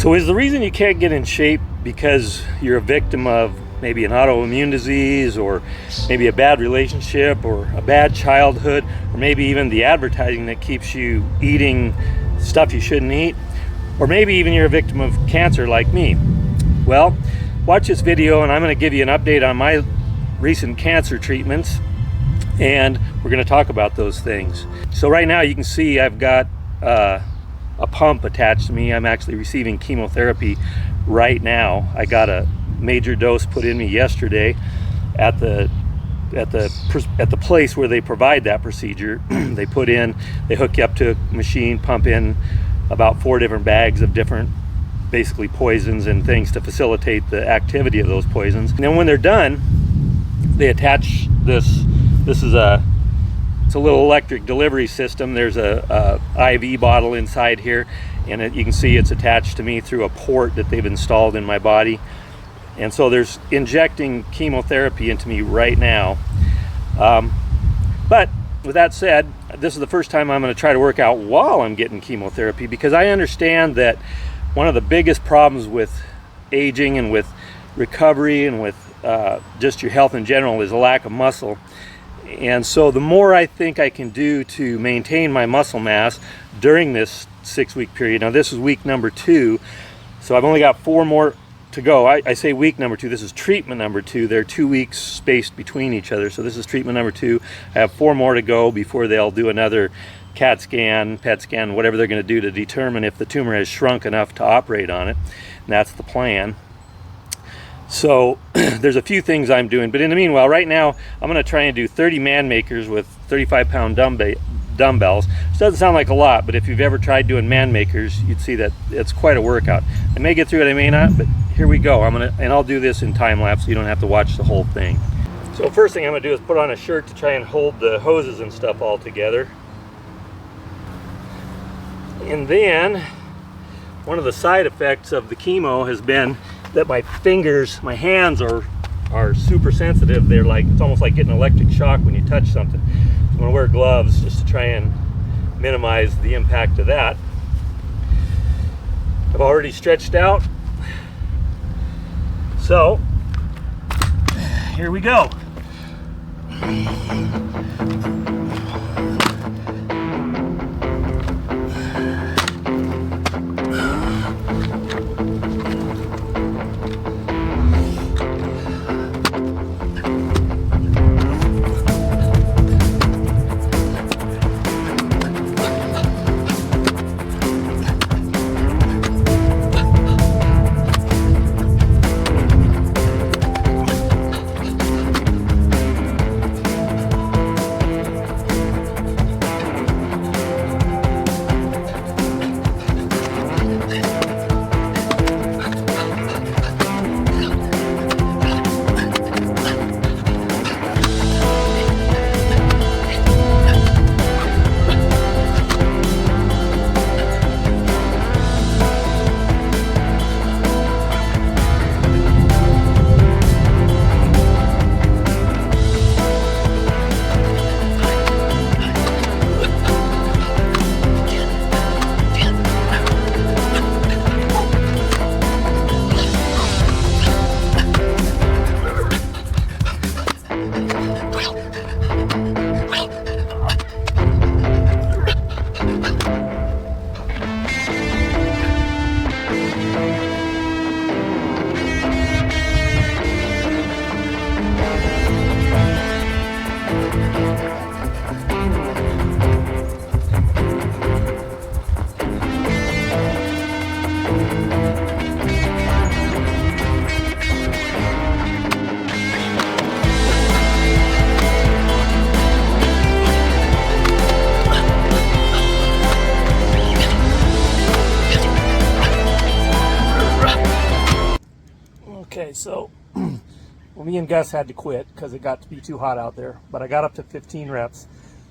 So is the reason you can't get in shape because you're a victim of maybe an autoimmune disease, or maybe a bad relationship, or a bad childhood, or maybe even the advertising that keeps you eating stuff you shouldn't eat? Or maybe even you're a victim of cancer like me? Well, watch this video and I'm going to give you an update on my recent cancer treatments, and we're going to talk about those things. So right now you can see I've got a pump attached to me. I'm actually receiving chemotherapy right now. I got a major dose put in me yesterday at the place where they provide that procedure. They hook you up to a machine, pump in about 4 different bags of different basically poisons and things to facilitate the activity of those poisons. And then when they're done, they attach this. It's a little electric delivery system. There's a IV bottle inside here, and you can see it's attached to me through a port that they've installed in my body. And so there's injecting chemotherapy into me right now. But with that said, this is the first time I'm going to try to work out while I'm getting chemotherapy, because I understand that one of the biggest problems with aging and with recovery and with just your health in general is a lack of muscle. And so the more I think I can do to maintain my muscle mass during this 6-week period. Now this is week number 2, so I've only got 4 more to go. I say week number 2, this is treatment number 2. They're 2 weeks spaced between each other, so this is treatment number 2. I have 4 more to go before they'll do another CAT scan, PET scan, whatever they're going to do to determine if the tumor has shrunk enough to operate on it. And that's the plan. So there's a few things I'm doing, but in the meanwhile, right now I'm going to try and do 30 man makers with 35-pound dumbbells. Which doesn't sound like a lot, but if you've ever tried doing man makers, you'd see that it's quite a workout. I may get through it, I may not, but here we go. I'll do this in time lapse so you don't have to watch the whole thing. So first thing I'm going to do is put on a shirt to try and hold the hoses and stuff all together. And then one of the side effects of the chemo has been that my hands are super sensitive. They're like, it's almost like getting an electric shock when you touch something. So I'm gonna wear gloves just to try and minimize the impact of that. I've already stretched out. So here we go. Okay, so well, me and Gus had to quit because it got to be too hot out there, but I got up to 15 reps.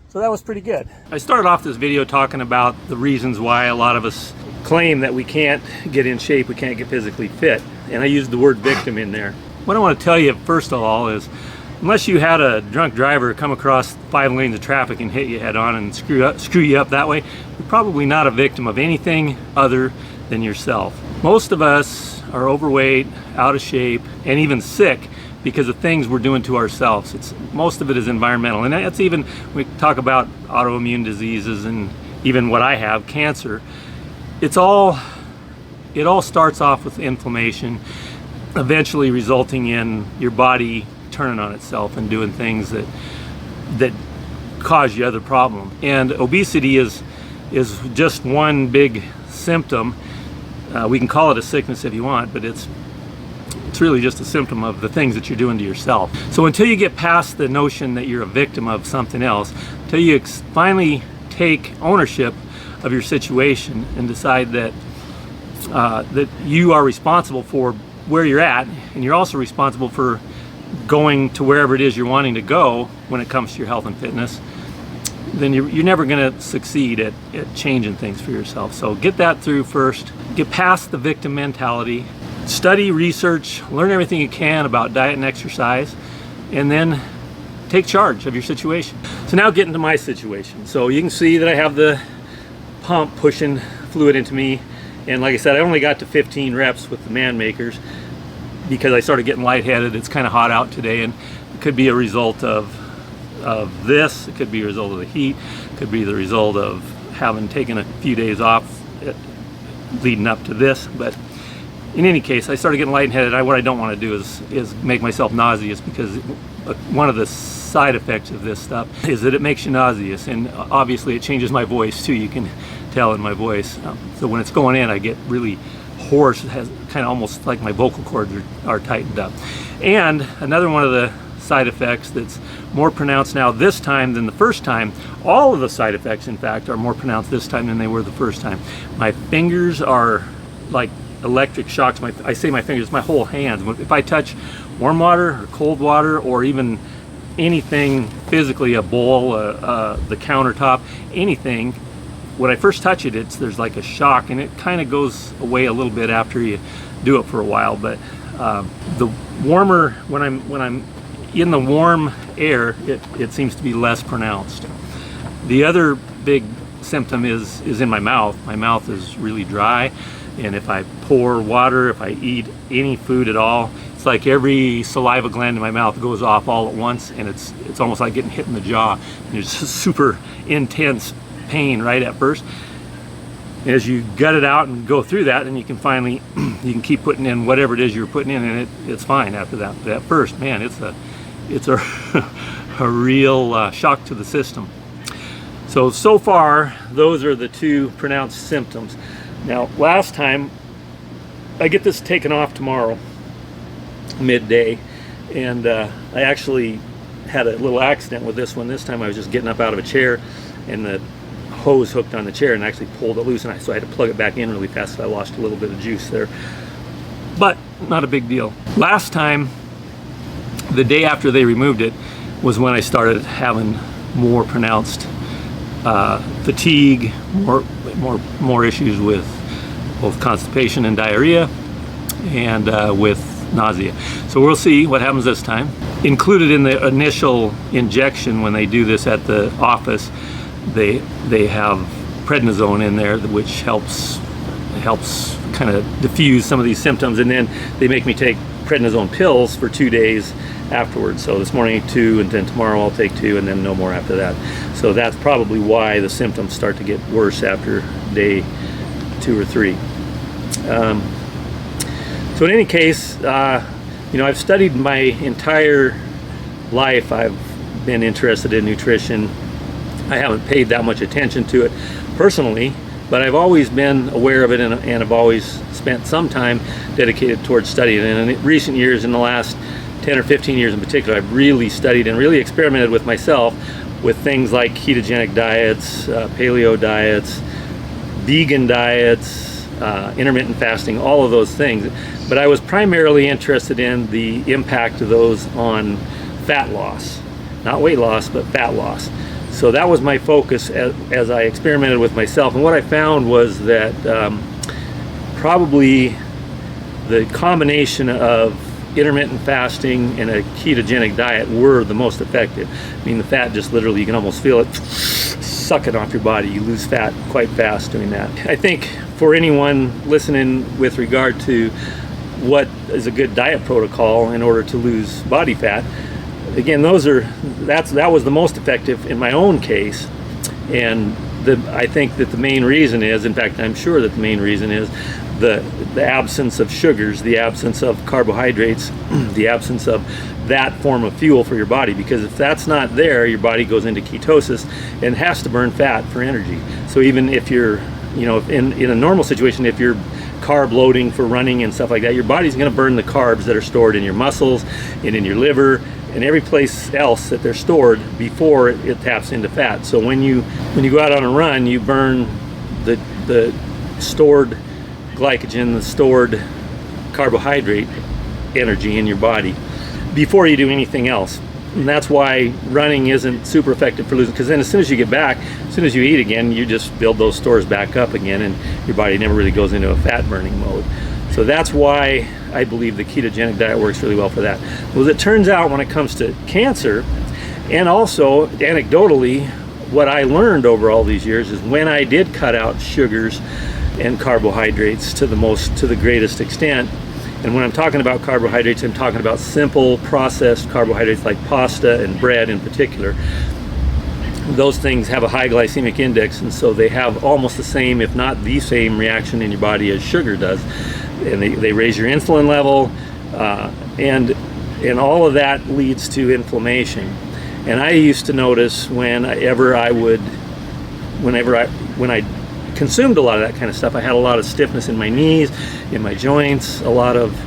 So that was pretty good. I started off this video talking about the reasons why a lot of us claim that we can't get in shape, we can't get physically fit. And I used the word victim in there. What I want to tell you first of all is, unless you had a drunk driver come across 5 lanes of traffic and hit you head on and screw you up that way, you're probably not a victim of anything other than yourself. Most of us are overweight, out of shape, and even sick because of things we're doing to ourselves. Most of it is environmental, and that's even, we talk about autoimmune diseases and even what I have, cancer. It all starts off with inflammation, eventually resulting in your body turning on itself and doing things that cause you other problems. And obesity is just one big symptom. We can call it a sickness if you want, but it's really just a symptom of the things that you're doing to yourself. So until you get past the notion that you're a victim of something else, until you finally take ownership of your situation and decide that that you are responsible for where you're at, and you're also responsible for going to wherever it is you're wanting to go when it comes to your health and fitness, then you're never going to succeed at changing things for yourself. So get that through first. Get past the victim mentality. Study, research, learn everything you can about diet and exercise, and then take charge of your situation. So now get into my situation. So you can see that I have the pump pushing fluid into me, and like I said, I only got to 15 reps with the man makers because I started getting lightheaded. It's kind of hot out today, and it could be a result of this. It could be a result of the heat. It could be the result of having taken a few days off leading up to this. But in any case, I started getting lightheaded. What I don't want to do is make myself nauseous, because one of the side effects of this stuff is that it makes you nauseous, and obviously it changes my voice too. You can tell in my voice. So when it's going in, I get really hoarse. It has kind of almost like my vocal cords are tightened up. And another one of the side effects that's more pronounced now this time than the first time, all of the side effects in fact are more pronounced this time than they were the first time. My fingers are like electric shocks. I say my fingers, my whole hands. If I touch warm water or cold water, or even anything physically, a bowl, the countertop, anything, when I first touch it, there's like a shock, and it kind of goes away a little bit after you do it for a while. But the warmer, when I'm in the warm air, it seems to be less pronounced. The other big symptom is in my mouth. My mouth is really dry, and if I pour water, if I eat any food at all, it's like every saliva gland in my mouth goes off all at once, and it's almost like getting hit in the jaw. And it's just super intense pain right at first. As you gut it out and go through that, and you can finally you can keep putting in whatever it is you're putting in, and it's fine after that. But at first, man, it's a a real shock to the system. So far, those are the two pronounced symptoms. Now, last time, I get this taken off tomorrow, midday, and I actually had a little accident with this one. This time I was just getting up out of a chair, and the hose hooked on the chair and actually pulled it loose, and so I had to plug it back in really fast, so I lost a little bit of juice there. But not a big deal. Last time, the day after they removed it, was when I started having more pronounced fatigue, more issues with both constipation and diarrhea, and with nausea. So we'll see what happens this time. Included in the initial injection, when they do this at the office, they have prednisone in there, which helps kind of diffuse some of these symptoms, and then they make me take prednisone pills for 2 days afterwards. So this morning 2, and then tomorrow I'll take 2, and then no more after that. So that's probably why the symptoms start to get worse after day 2 or 3. So in any case, I've studied my entire life. I've been interested in nutrition. I haven't paid that much attention to it personally, but I've always been aware of it, and I've always spent some time dedicated towards studying it. And in recent years, in the last 10 or 15 years in particular, I've really studied and really experimented with myself with things like ketogenic diets, paleo diets, vegan diets, intermittent fasting, all of those things. But I was primarily interested in the impact of those on fat loss. Not weight loss, but fat loss. So that was my focus as I experimented with myself. And what I found was that probably the combination of intermittent fasting and a ketogenic diet were the most effective. I mean, the fat just literally, you can almost feel it sucking off your body. You lose fat quite fast doing that. I think for anyone listening with regard to what is a good diet protocol in order to lose body fat, again, that was the most effective in my own case. And I think that the main reason is, in fact, I'm sure that the main reason is the absence of sugars, the absence of carbohydrates, the absence of that form of fuel for your body. Because if that's not there, your body goes into ketosis and has to burn fat for energy. So even if you're, in a normal situation, if you're carb loading for running and stuff like that, your body's going to burn the carbs that are stored in your muscles and in your liver and every place else that they're stored before it taps into fat. So when you go out on a run, you burn the stored glycogen, the stored carbohydrate energy in your body before you do anything else. And that's why running isn't super effective for losing, because then as soon as you get back, as soon as you eat again, you just build those stores back up again, and your body never really goes into a fat burning mode. So that's why I believe the ketogenic diet works really well for that. Well, as it turns out, when it comes to cancer, and also anecdotally, what I learned over all these years is when I did cut out sugars and carbohydrates to the greatest extent. And when I'm talking about carbohydrates, I'm talking about simple processed carbohydrates like pasta and bread in particular. Those things have a high glycemic index, and so they have almost the same, if not the same, reaction in your body as sugar does. And they raise your insulin level, and all of that leads to inflammation. And I used to notice whenever I consumed a lot of that kind of stuff, I had a lot of stiffness in my knees, in my joints, a lot of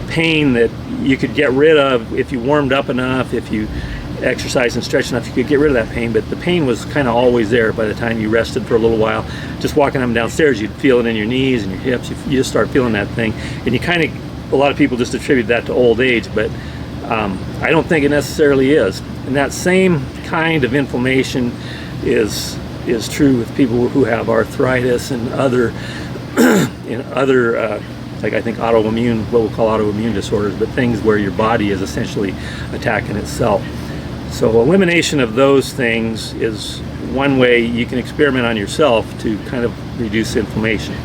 pain that you could get rid of if you warmed up enough, if you exercised and stretched enough, you could get rid of that pain. But the pain was kind of always there by the time you rested for a little while. Just walking up and downstairs, you'd feel it in your knees and your hips. You just start feeling that thing, and a lot of people just attribute that to old age, but I don't think it necessarily is. And that same kind of inflammation is true with people who have arthritis and other like I think autoimmune, what we'll call autoimmune disorders, but things where your body is essentially attacking itself. So elimination of those things is one way you can experiment on yourself to kind of reduce inflammation.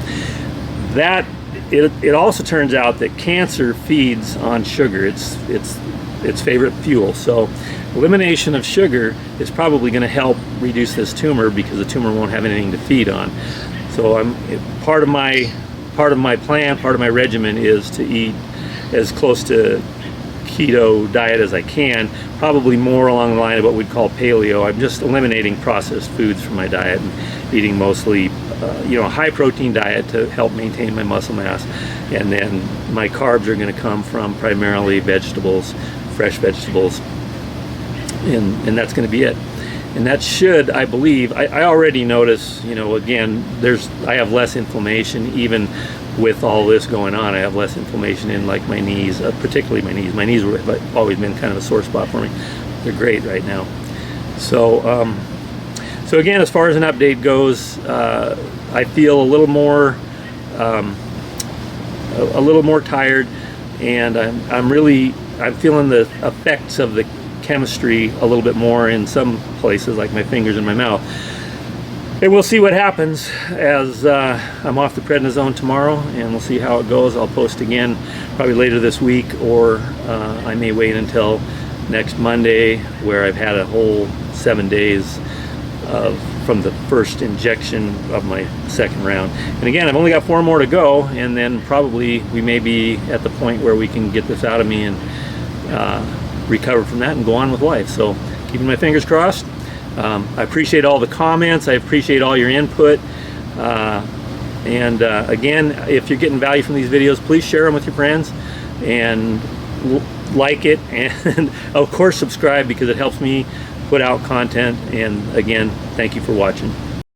It also turns out that cancer feeds on sugar. It's its favorite fuel. So elimination of sugar is probably going to help reduce this tumor, because the tumor won't have anything to feed on. So part of my plan, part of my regimen is to eat as close to keto diet as I can, probably more along the line of what we'd call paleo. I'm just eliminating processed foods from my diet and eating mostly a high protein diet to help maintain my muscle mass. And then my carbs are going to come from primarily vegetables, fresh vegetables, and that's going to be it. And that should, I believe, I already notice, again, I have less inflammation even with all this going on. I have less inflammation in like my knees, particularly my knees. My knees have always been kind of a sore spot for me. They're great right now. So again, as far as an update goes, I feel a little more tired, and I'm feeling the effects of the chemistry a little bit more in some places, like my fingers and my mouth. And we'll see what happens as I'm off the prednisone tomorrow, and we'll see how it goes. I'll post again probably later this week, or I may wait until next Monday, where I've had a whole 7 days from the first injection of my second round. And again, I've only got 4 more to go, and then probably we may be at the point where we can get this out of me and recover from that and go on with life. So keeping my fingers crossed. I appreciate all the comments. I appreciate all your input. And again, if you're getting value from these videos, please share them with your friends and like it. And of course, subscribe, because it helps me put out content. And again, thank you for watching.